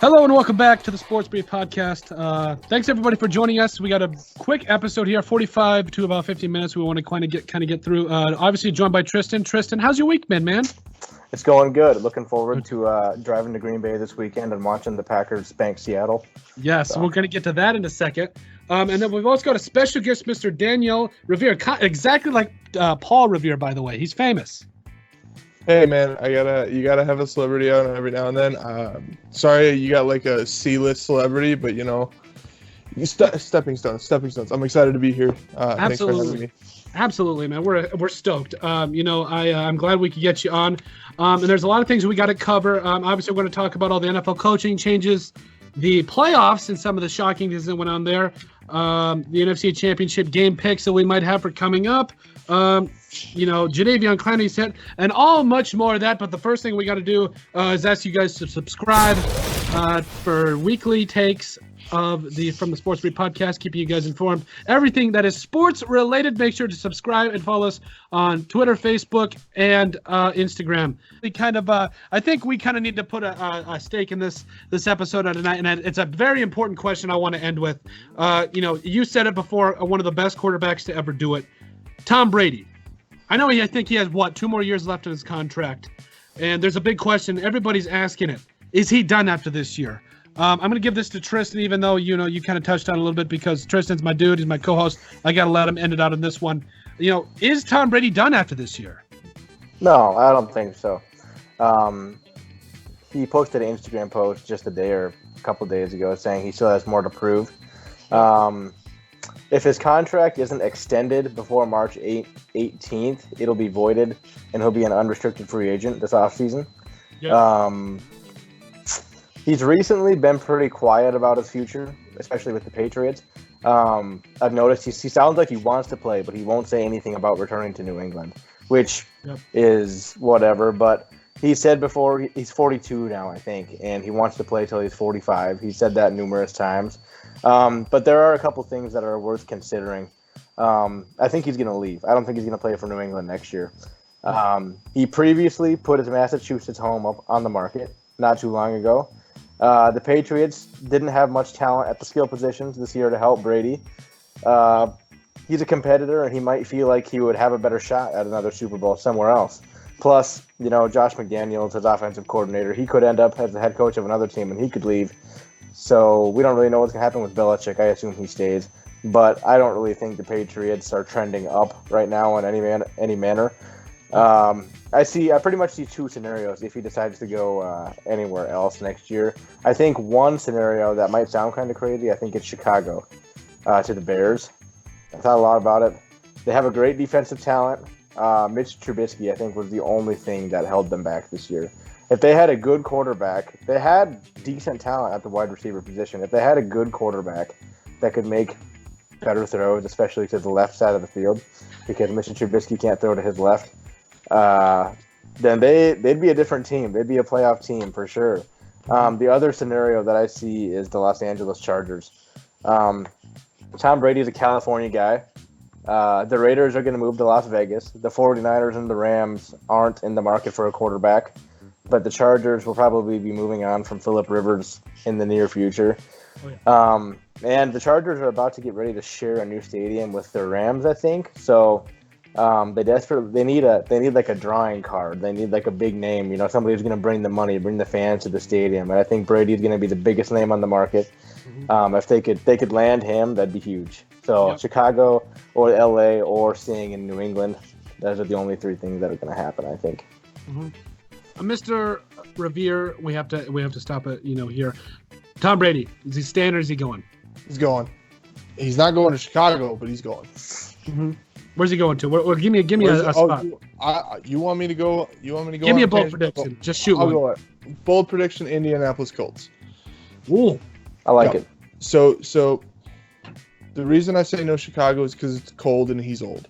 Hello and welcome back to the Sports Brief Podcast. Thanks everybody for joining us. We got a quick episode here, 45 to about 50 minutes. We want to kind of get through. Obviously joined by Tristan. Tristan, how's your week been, man? It's going good. Looking forward to driving to Green Bay this weekend and watching the Packers spank Seattle. Yes, we're going to get to that in a second. And then we've also got a special guest, Mr. Daniel Revere, exactly like Paul Revere, by the way. He's famous. Hey man, you gotta have a celebrity on every now and then. Sorry, you got like a C-list celebrity, but stepping stones. I'm excited to be here. Thanks for having me. Absolutely, man. We're stoked. I'm glad we could get you on. And there's a lot of things we got to cover. Obviously, we're going to talk about all the NFL coaching changes, the playoffs, and some of the shocking things that went on there. The NFC Championship game picks that we might have for coming up. Jadeveon Clowney's hit, and all much more of that. But the first thing we got to do is ask you guys to subscribe for weekly takes from the Sports Brief Podcast, keeping you guys informed. Everything that is sports related, make sure to subscribe and follow us on Twitter, Facebook, and Instagram. I think we kind of need to put a stake in this episode tonight, and it's a very important question I want to end with. You said it before, one of the best quarterbacks to ever do it, Tom Brady. I think he has 2 more years left in his contract, and there's a big question. Everybody's asking it: is he done after this year? I'm going to give this to Tristan, even though you kind of touched on it a little bit, because Tristan's my dude. He's my co-host. I got to let him end it out on this one. Is Tom Brady done after this year? No, I don't think so. He posted an Instagram post just a day or a couple days ago saying he still has more to prove. If his contract isn't extended before March 18th, it'll be voided, and he'll be an unrestricted free agent this offseason. Yep. He's recently been pretty quiet about his future, especially with the Patriots. I've noticed he sounds like he wants to play, but he won't say anything about returning to New England, which is whatever. But he said before, he's 42 now, I think, and he wants to play till he's 45. He said that numerous times. But there are a couple things that are worth considering. I think he's going to leave. I don't think he's going to play for New England next year. He previously put his Massachusetts home up on the market not too long ago. The Patriots didn't have much talent at the skill positions this year to help Brady. He's a competitor, and he might feel like he would have a better shot at another Super Bowl somewhere else. Plus, Josh McDaniels, his offensive coordinator, he could end up as the head coach of another team, and he could leave. So we don't really know what's going to happen with Belichick. I assume he stays. But I don't really think the Patriots are trending up right now in any manner. I pretty much see 2 scenarios if he decides to go anywhere else next year. I think one scenario that might sound kind of crazy, I think it's Chicago to the Bears. I thought a lot about it. They have a great defensive talent. Mitch Trubisky, I think, was the only thing that held them back this year. If they had a good quarterback, they had decent talent at the wide receiver position. If they had a good quarterback that could make better throws, especially to the left side of the field, because Mr. Trubisky can't throw to his left, then they'd be a different team. They'd be a playoff team for sure. The other scenario that I see is the Los Angeles Chargers. Tom Brady is a California guy. The Raiders are going to move to Las Vegas. The 49ers and the Rams aren't in the market for a quarterback, but the Chargers will probably be moving on from Phillip Rivers in the near future. Oh, yeah. And the Chargers are about to get ready to share a new stadium with the Rams, I think. So they need like a drawing card. They need like a big name, somebody who's going to bring the money, bring the fans to the stadium. And I think Brady's going to be the biggest name on the market. Mm-hmm. If they could land him, that'd be huge. So Chicago or LA or staying in New England, those are the only 3 things that are going to happen, I think. Mm-hmm. Mr. Revere, we have to stop it, here. Tom Brady, is he staying or is he going? He's going. He's not going to Chicago, but he's going. Mm-hmm. Where's he going to? Give me a spot. You want me to go? Give me a bold prediction. Just shoot one. Go bold prediction: Indianapolis Colts. Ooh, I like it. So the reason I say no Chicago is because it's cold and he's old.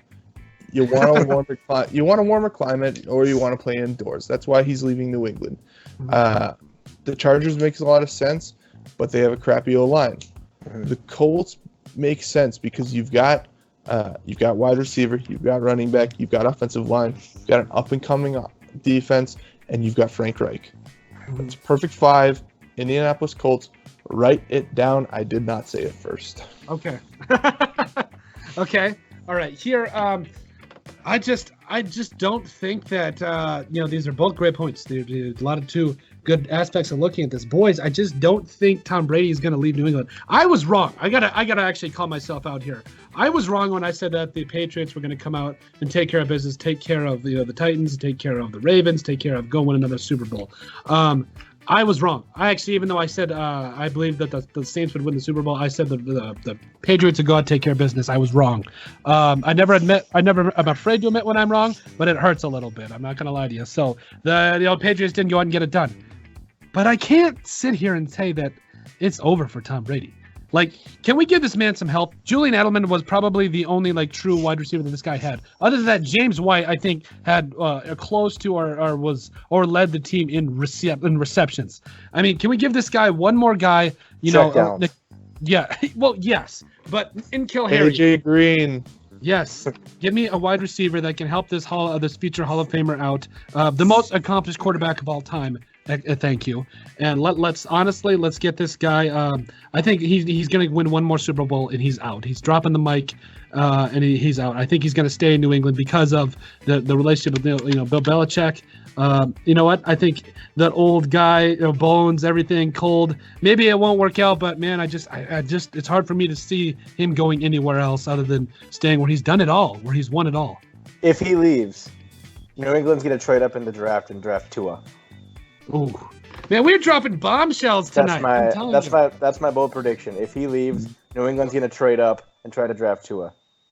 You want a warmer climate, or you want to play indoors. That's why he's leaving New England. The Chargers makes a lot of sense, but they have a crappy O-line. The Colts make sense because you've got wide receiver, you've got running back, you've got offensive line, you've got an up and coming defense, and you've got Frank Reich. It's a perfect 5. Indianapolis Colts. Write it down. I did not say it first. Okay. Okay. All right. Here, I just don't think that these are both great points. There's a lot of two good aspects of looking at this. Boys, I just don't think Tom Brady is going to leave New England. I was wrong. I gotta actually call myself out here. I was wrong when I said that the Patriots were going to come out and take care of business, take care of the Titans, take care of the Ravens, take care of go win another Super Bowl. I was wrong. I actually, even though I said I believe that the Saints would win the Super Bowl, I said the Patriots would go out and take care of business. I was wrong. I'm afraid to admit when I'm wrong, but it hurts a little bit. I'm not going to lie to you. So the old Patriots didn't go out and get it done. But I can't sit here and say that it's over for Tom Brady. Like, can we give this man some help? Julian Edelman was probably the only true wide receiver that this guy had. Other than that, James White, I think, had close to or led the team in receptions. I mean, can we give this guy one more guy? Yeah. Well, yes, but in Harry. AJ Green. Yes, give me a wide receiver that can help this future Hall of Famer out. The most accomplished quarterback of all time. Thank you. And let's get this guy. I think he's going to win one more Super Bowl and he's out. He's dropping the mic, and he's out. I think he's going to stay in New England because of the relationship with Bill Belichick. You know what? I think that old guy, bones, everything cold. Maybe it won't work out, but man, I just it's hard for me to see him going anywhere else other than staying where he's done it all, where he's won it all. If he leaves, New England's going to trade up in the draft and draft Tua. Ooh, man, we're dropping bombshells tonight. That's my bold prediction. If he leaves, New England's going to trade up and try to draft Tua.